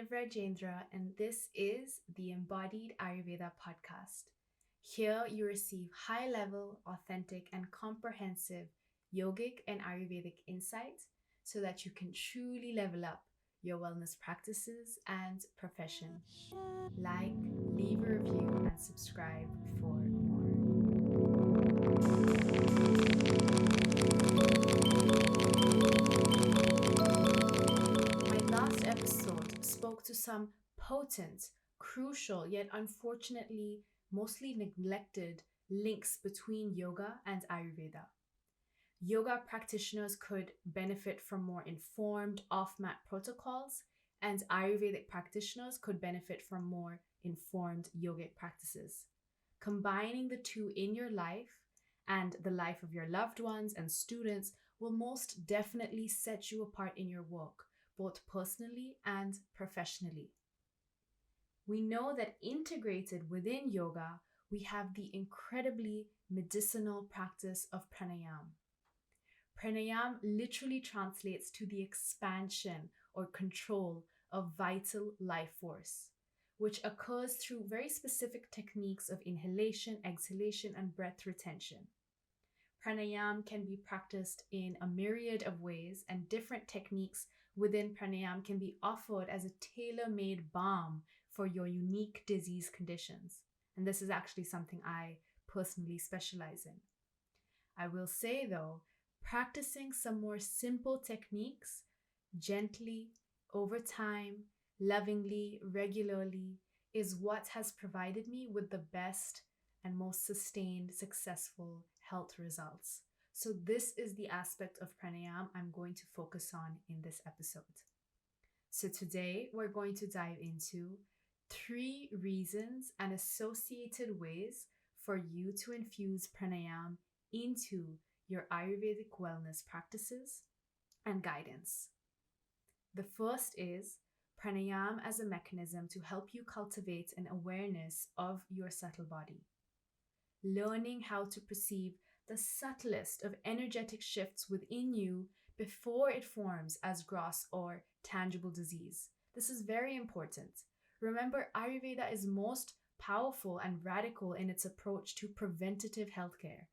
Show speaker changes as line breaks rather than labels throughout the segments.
Nraa, and this is the Embodied Ayurveda podcast. Here you receive high level, authentic, and comprehensive yogic and Ayurvedic insights so that you can truly level up your wellness practices and profession. Like, leave a review, and subscribe for My last episode spoke to some potent, crucial, yet unfortunately mostly neglected links between yoga and Ayurveda. Yoga practitioners could benefit from more informed off-mat protocols, and Ayurvedic practitioners could benefit from more informed yogic practices. Combining the two in your life and the life of your loved ones and students will most definitely set you apart in your work, both personally and professionally. We know that integrated within yoga, we have the incredibly medicinal practice of pranayam. Pranayam literally translates to the expansion or control of vital life force, which occurs through very specific techniques of inhalation, exhalation, and breath retention. Pranayam can be practiced in a myriad of ways, and different techniques within pranayam can be offered as a tailor-made balm for your unique disease conditions. And this is actually something I personally specialize in. I will say though, practicing some more simple techniques gently, over time, lovingly, regularly is what has provided me with the best and most sustained, successful health results. So this is the aspect of pranayam I'm going to focus on in this episode. So today we're going to dive into 3 reasons and associated ways for you to infuse pranayam into your Ayurvedic wellness practices and guidance. The first is pranayam as a mechanism to help you cultivate an awareness of your subtle body. Learning how to perceive the subtlest of energetic shifts within you before it forms as gross or tangible disease. This is very important. Remember, Ayurveda is most powerful and radical in its approach to preventative healthcare,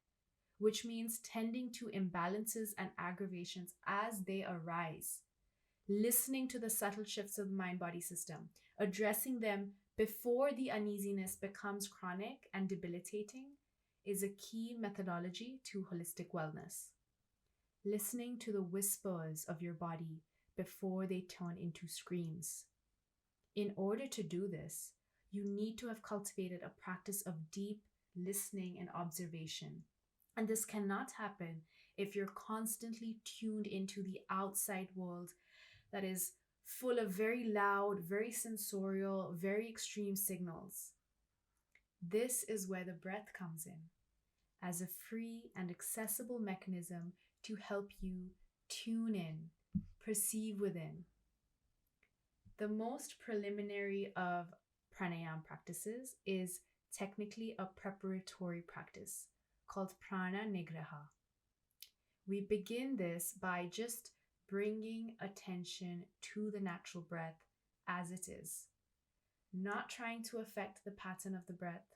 which means tending to imbalances and aggravations as they arise. Listening to the subtle shifts of the mind-body system, addressing them before the uneasiness becomes chronic and debilitating, is a key methodology to holistic wellness. Listening to the whispers of your body before they turn into screams. In order to do this, you need to have cultivated a practice of deep listening and observation. And this cannot happen if you're constantly tuned into the outside world that is full of very loud, very sensorial, very extreme signals. This is where the breath comes in, as a free and accessible mechanism to help you tune in, perceive within. The most preliminary of pranayam practices is technically a preparatory practice called prana nigraha. We begin this by just bringing attention to the natural breath as it is, not trying to affect the pattern of the breath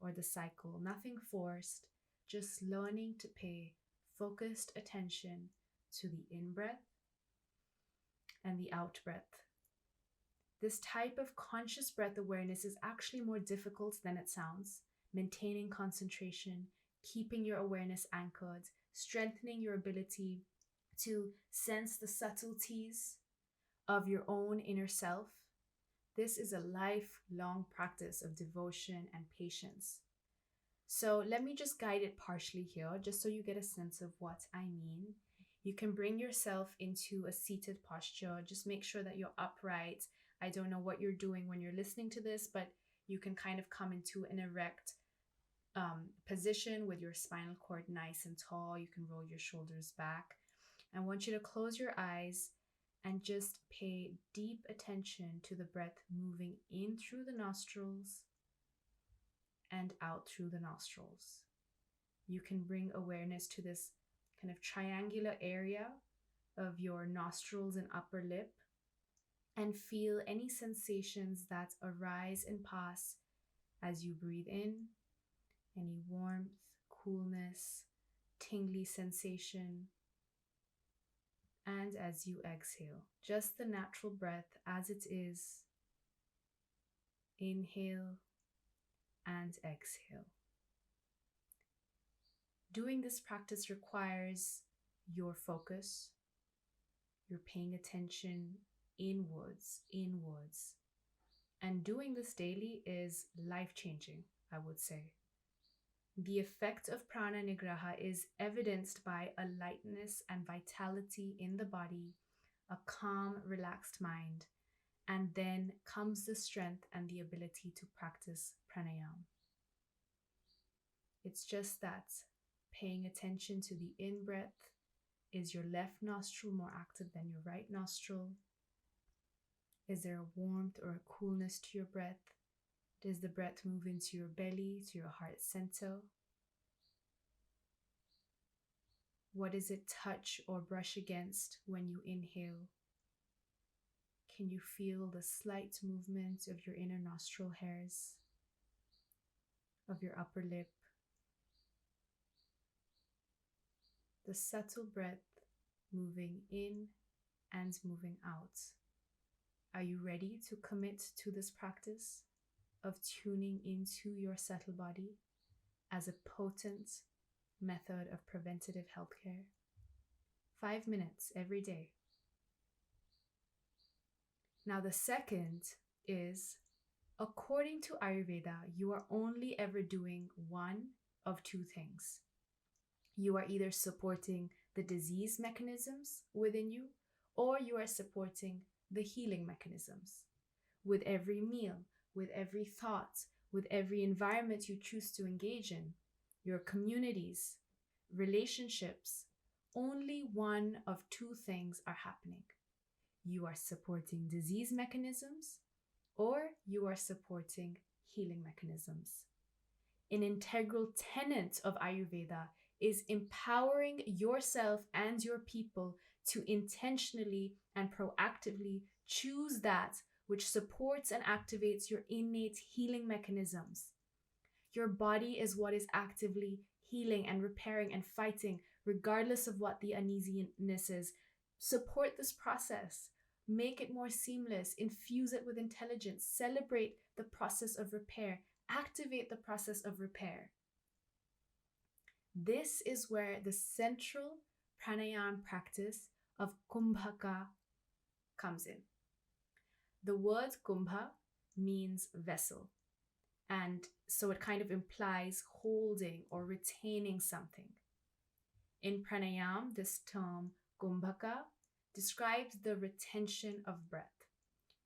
or the cycle, nothing forced, just learning to pay focused attention to the in-breath and the out-breath. This type of conscious breath awareness is actually more difficult than it sounds. Maintaining concentration, keeping your awareness anchored, strengthening your ability to sense the subtleties of your own inner self. This is a lifelong practice of devotion and patience. So let me just guide it partially here, just so you get a sense of what I mean. You can bring yourself into a seated posture. Just make sure that you're upright. I don't know what you're doing when you're listening to this, but you can kind of come into an erect position with your spinal cord nice and tall. You can roll your shoulders back. I want you to close your eyes and just pay deep attention to the breath moving in through the nostrils and out through the nostrils. You can bring awareness to this kind of triangular area of your nostrils and upper lip. and feel any sensations that arise and pass as you breathe in, any warmth, coolness, tingly sensation, and as you exhale, just the natural breath as it is. Inhale and exhale. Doing this practice requires your focus. You're paying attention inwards. And doing this daily is life-changing, I would say. The effect of prana nigraha is evidenced by a lightness and vitality in the body, a calm, relaxed mind, and then comes the strength and the ability to practice pranayam. It's just that paying attention to the in-breath. Is your left nostril more active than your right nostril? Is there a warmth or a coolness to your breath? Does the breath move into your belly, to your heart center? What does it touch or brush against when you inhale? Can you feel the slight movement of your inner nostril hairs, of your upper lip? The subtle breath moving in and moving out. Are you ready to commit to this practice of tuning into your subtle body as a potent method of preventative healthcare? 5 minutes every day. Now the second is, according to Ayurveda, you are only ever doing one of two things. You are either supporting the disease mechanisms within you, or you are supporting the healing mechanisms. With every meal, with every thought, with every environment you choose to engage in, your communities, relationships, only one of two things are happening. You are supporting disease mechanisms, or you are supporting healing mechanisms. An integral tenet of Ayurveda is empowering yourself and your people to intentionally and proactively choose that which supports and activates your innate healing mechanisms. Your body is what is actively healing and repairing and fighting, regardless of what the uneasiness is. Support this process. Make it more seamless. Infuse it with intelligence. Celebrate the process of repair. Activate the process of repair. This is where the central pranayam practice of kumbhaka comes in. The word kumbha means vessel, and so it kind of implies holding or retaining something. In pranayam, this term kumbhaka describes the retention of breath,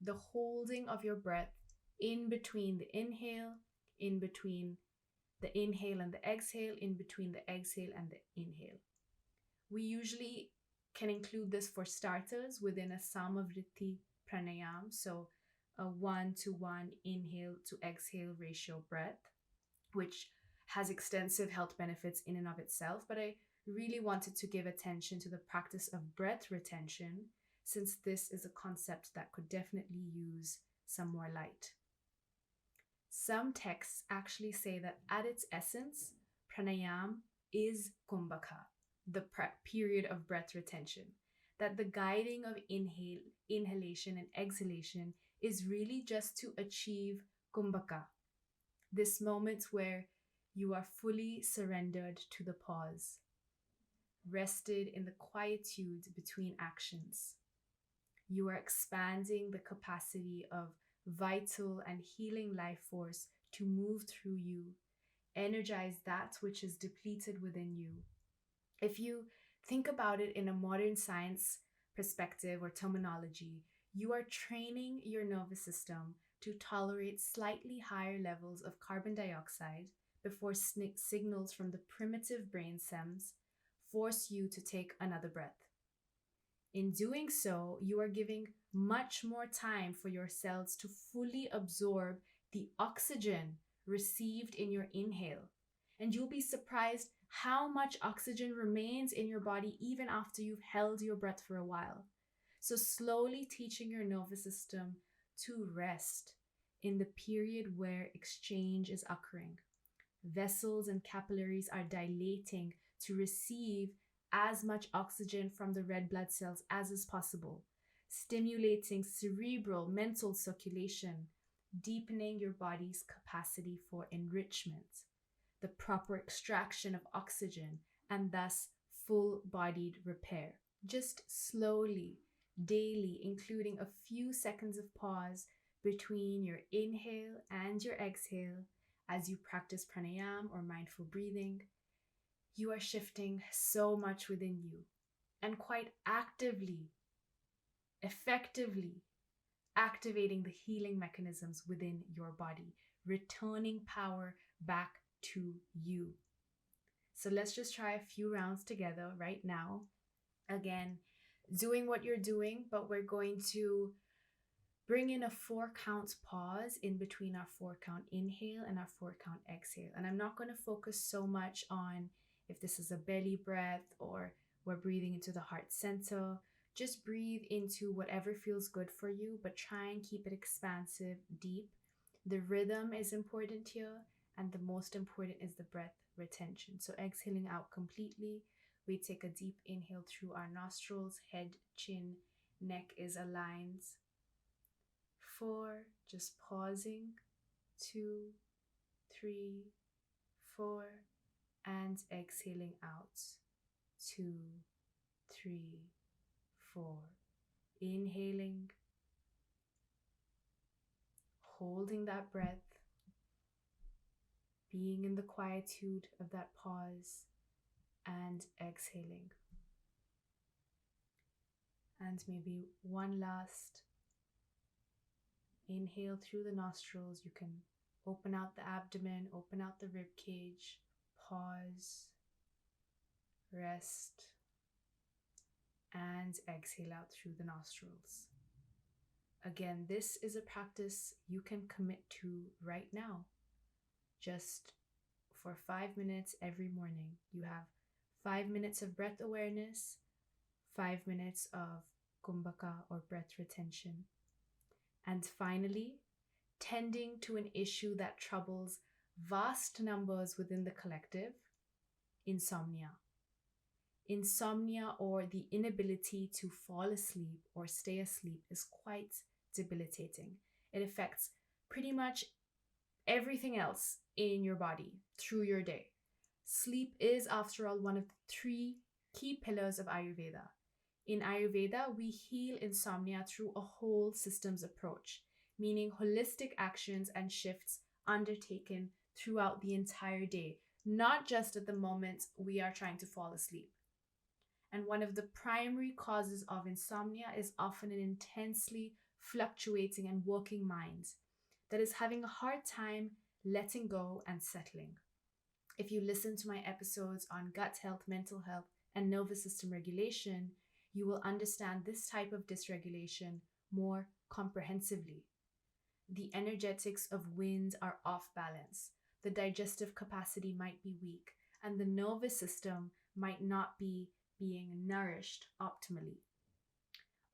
the holding of your breath in between the inhale, in between the inhale and the exhale, in between the exhale and the inhale. We usually can include this for starters within a Samavriti pranayam, so a 1-to-1 inhale to exhale ratio breath, which has extensive health benefits in and of itself. But I really wanted to give attention to the practice of breath retention, since this is a concept that could definitely use some more light. Some texts actually say that at its essence, pranayam is kumbhaka, the period of breath retention, that the guiding of inhalation and exhalation is really just to achieve kumbhaka, this moment where you are fully surrendered to the pause, rested in the quietude between actions. You are expanding the capacity of vital and healing life force to move through you, energize that which is depleted within you. If you think about it in a modern science perspective or terminology, you are training your nervous system to tolerate slightly higher levels of carbon dioxide before signals from the primitive brain stems force you to take another breath. In doing so, you are giving much more time for your cells to fully absorb the oxygen received in your inhale. And you'll be surprised how much oxygen remains in your body even after you've held your breath for a while. So slowly teaching your nervous system to rest in the period where exchange is occurring. Vessels and capillaries are dilating to receive as much oxygen from the red blood cells as is possible, stimulating cerebral mental circulation, deepening your body's capacity for enrichment, the proper extraction of oxygen, and thus full-bodied repair. Just slowly, daily, including a few seconds of pause between your inhale and your exhale as you practice pranayam or mindful breathing, you are shifting so much within you and quite actively, effectively activating the healing mechanisms within your body, returning power back to you. So let's just try a few rounds together right now. Again, doing what you're doing, but we're going to bring in a 4-count pause in between our 4-count inhale and our 4-count exhale. And I'm not going to focus so much on if this is a belly breath or we're breathing into the heart center. Just breathe into whatever feels good for you, but try and keep it expansive, deep. The rhythm is important here, and the most important is the breath retention. So exhaling out completely, we take a deep inhale through our nostrils, head, chin, neck is aligned. 4, just pausing. 2, 3, 4, and exhaling out. 2, 3, 4. Inhaling, holding that breath, being in the quietude of that pause, and exhaling. And maybe one last inhale through the nostrils. You can open out the abdomen, open out the rib cage, pause, rest, and exhale out through the nostrils. Again, this is a practice you can commit to right now. Just for 5 minutes every morning. You have 5 minutes of breath awareness, 5 minutes of kumbhaka or breath retention. And finally, tending to an issue that troubles vast numbers within the collective, insomnia. Insomnia, or the inability to fall asleep or stay asleep, is quite debilitating. It affects pretty much everything else in your body through your day. Sleep is, after all, one of the 3 key pillars of Ayurveda. In Ayurveda, we heal insomnia through a whole systems approach, meaning holistic actions and shifts undertaken throughout the entire day, not just at the moment we are trying to fall asleep. And one of the primary causes of insomnia is often an intensely fluctuating and working mind that is having a hard time letting go and settling. If you listen to my episodes on gut health, mental health, and nervous system regulation, you will understand this type of dysregulation more comprehensively. The energetics of wind are off balance, the digestive capacity might be weak, and the nervous system might not be being nourished optimally.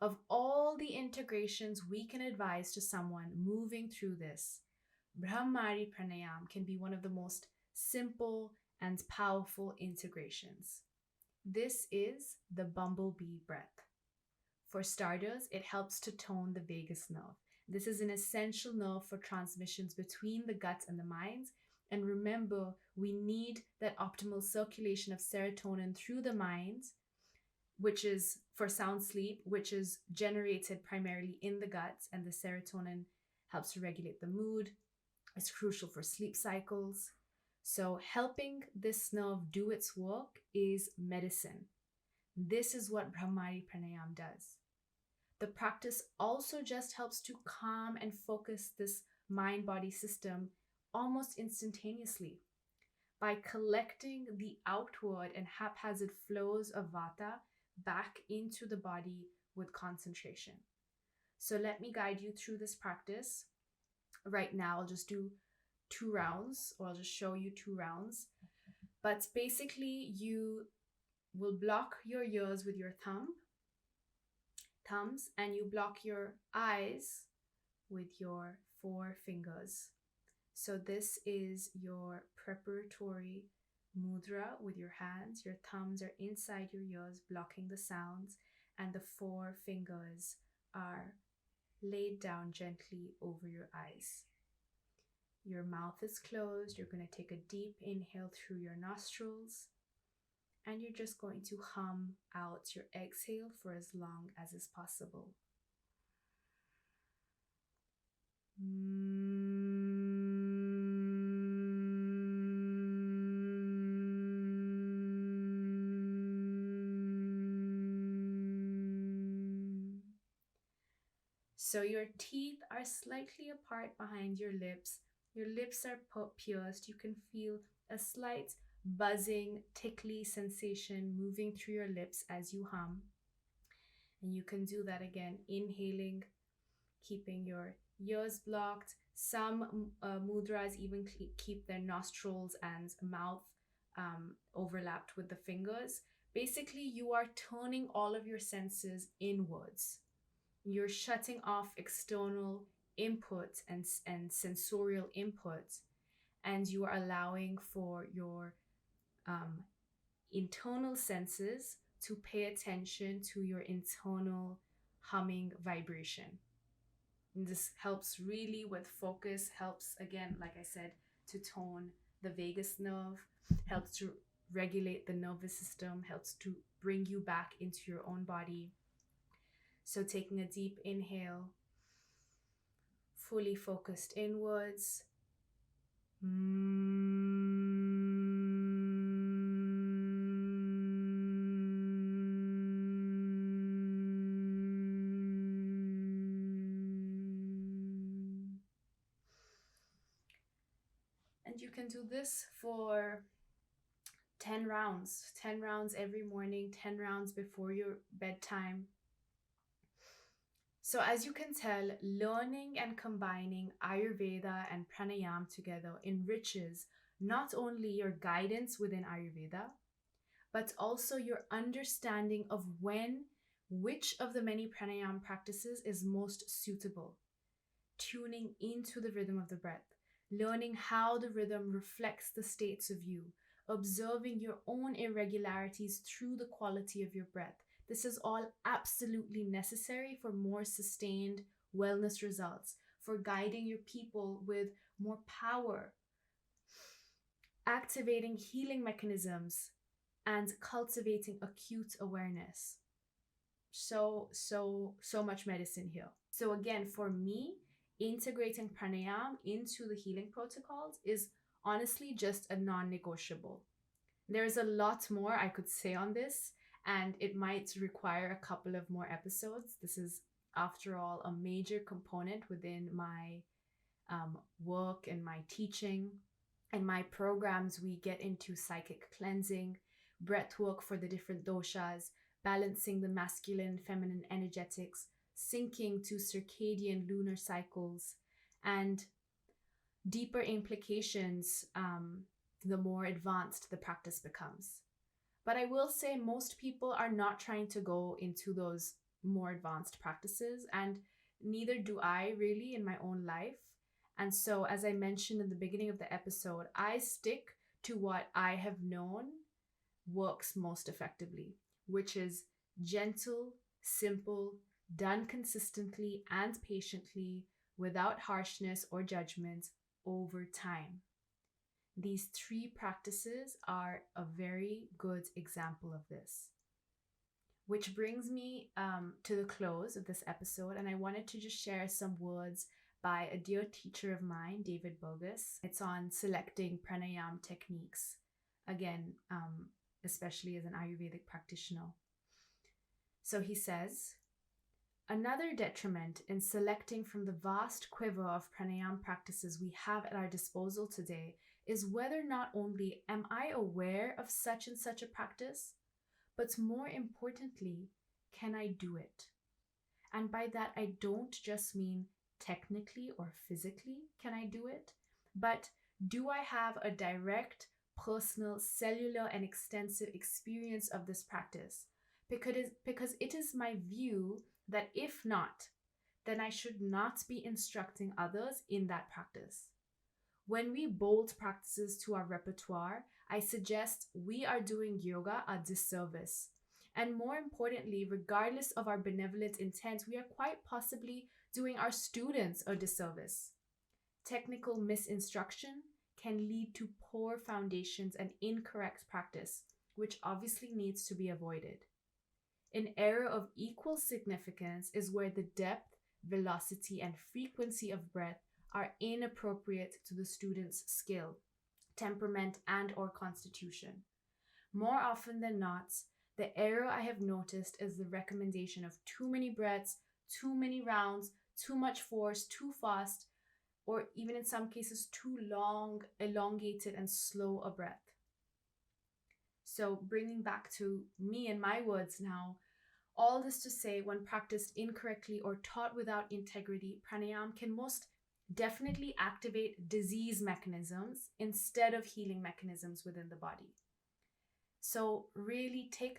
Of all the integrations we can advise to someone moving through this, Bumblebee Pranayam can be one of the most simple and powerful integrations. This is the Bumblebee Breath. For starters, it helps to tone the vagus nerve. This is an essential nerve for transmissions between the gut and the mind. And remember, we need that optimal circulation of serotonin through the mind, which is for sound sleep, which is generated primarily in the gut, and the serotonin helps to regulate the mood. It's crucial for sleep cycles. So helping this nerve do its work is medicine. This is what Bumblebee Pranayam does. The practice also just helps to calm and focus this mind-body system almost instantaneously by collecting the outward and haphazard flows of vata back into the body with concentration. So let me guide you through this practice. Right now, I'll just do 2 rounds, or I'll just show you 2 rounds. But basically, you will block your ears with your thumb thumbs, and you block your eyes with your 4 fingers. So this is your preparatory mudra with your hands. Your thumbs are inside your ears, blocking the sounds, and the 4 fingers are laid down gently over your eyes. Your mouth is closed. You're going to take a deep inhale through your nostrils, and you're just going to hum out your exhale for as long as is possible. So your teeth are slightly apart behind your lips. Your lips are pierced. You can feel a slight buzzing, tickly sensation moving through your lips as you hum. And you can do that again, inhaling, keeping your ears blocked. Some mudras even keep their nostrils and mouth overlapped with the fingers. Basically, you are turning all of your senses inwards. You're shutting off external input and sensorial input, and you are allowing for your internal senses to pay attention to your internal humming vibration. And this helps really with focus, helps, again, like I said, to tone the vagus nerve, helps to regulate the nervous system, helps to bring you back into your own body. So taking a deep inhale, fully focused inwards. And you can do this for 10 rounds every morning, 10 rounds before your bedtime. So as you can tell, learning and combining Ayurveda and Pranayam together enriches not only your guidance within Ayurveda, but also your understanding of which of the many Pranayam practices is most suitable. Tuning into the rhythm of the breath, learning how the rhythm reflects the states of you, observing your own irregularities through the quality of your breath. This is all absolutely necessary for more sustained wellness results, for guiding your people with more power, activating healing mechanisms, and cultivating acute awareness. So much medicine here. So again, for me, integrating pranayam into the healing protocols is honestly just a non-negotiable. There's a lot more I could say on this, and it might require a couple of more episodes. This is, after all, a major component within my work and my teaching. In my programs, we get into psychic cleansing, breath work for the different doshas, balancing the masculine, feminine energetics, syncing to circadian lunar cycles, and deeper implications the more advanced the practice becomes. But I will say most people are not trying to go into those more advanced practices, and neither do I really in my own life. And so, as I mentioned in the beginning of the episode, I stick to what I have known works most effectively, which is gentle, simple, done consistently and patiently, without harshness or judgment, over time. These 3 practices are a very good example of this. Which brings me to the close of this episode, and I wanted to just share some words by a dear teacher of mine, David Bogus. It's on selecting pranayam techniques, again, especially as an Ayurvedic practitioner. So he says, another detriment in selecting from the vast quiver of pranayam practices we have at our disposal today is whether not only am I aware of such and such a practice, but more importantly, can I do it? And by that, I don't just mean technically or physically can I do it, but do I have a direct, personal, cellular, and extensive experience of this practice? Because it is my view that if not, then I should not be instructing others in that practice. When we bolt practices to our repertoire, I suggest we are doing yoga a disservice. And more importantly, regardless of our benevolent intent, we are quite possibly doing our students a disservice. Technical misinstruction can lead to poor foundations and incorrect practice, which obviously needs to be avoided. An error of equal significance is where the depth, velocity, and frequency of breath are inappropriate to the student's skill, temperament, and or constitution. More often than not, the error I have noticed is the recommendation of too many breaths, too many rounds, too much force, too fast, or even in some cases too long, elongated, and slow a breath. So bringing back to me and my words now, all this to say, when practiced incorrectly or taught without integrity, pranayam can most definitely activate disease mechanisms instead of healing mechanisms within the body. So really take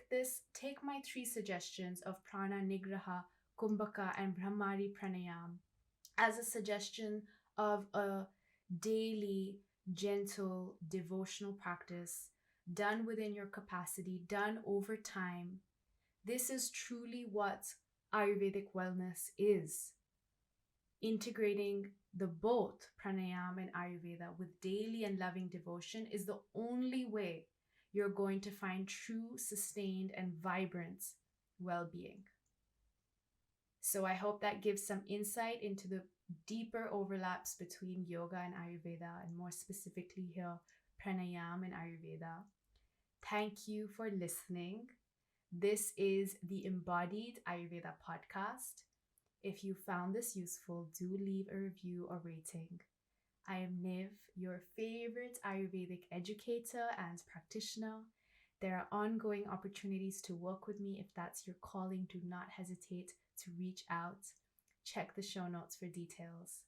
my 3 suggestions of prana, nigraha, kumbhaka, and brahmari pranayam as a suggestion of a daily, gentle, devotional practice done within your capacity, done over time. This is truly what Ayurvedic wellness is. Integrating the both pranayam and Ayurveda with daily and loving devotion is the only way you're going to find true, sustained, and vibrant well-being. So I hope that gives some insight into the deeper overlaps between yoga and Ayurveda, and more specifically here, pranayam and Ayurveda. Thank you for listening. This is the Embodied Ayurveda podcast. If you found this useful, do leave a review or rating. I am Niv, your favorite Ayurvedic educator and practitioner. There are ongoing opportunities to work with me. If that's your calling, do not hesitate to reach out. Check the show notes for details.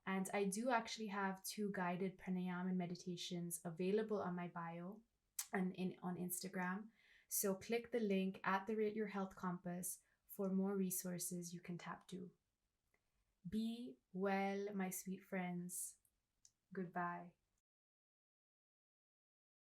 And I do actually have 2 guided pranayama and meditations available on my bio and on Instagram. So click the link at the Rate Your Health Compass for more resources you can tap to. Be well, my sweet friends. Goodbye.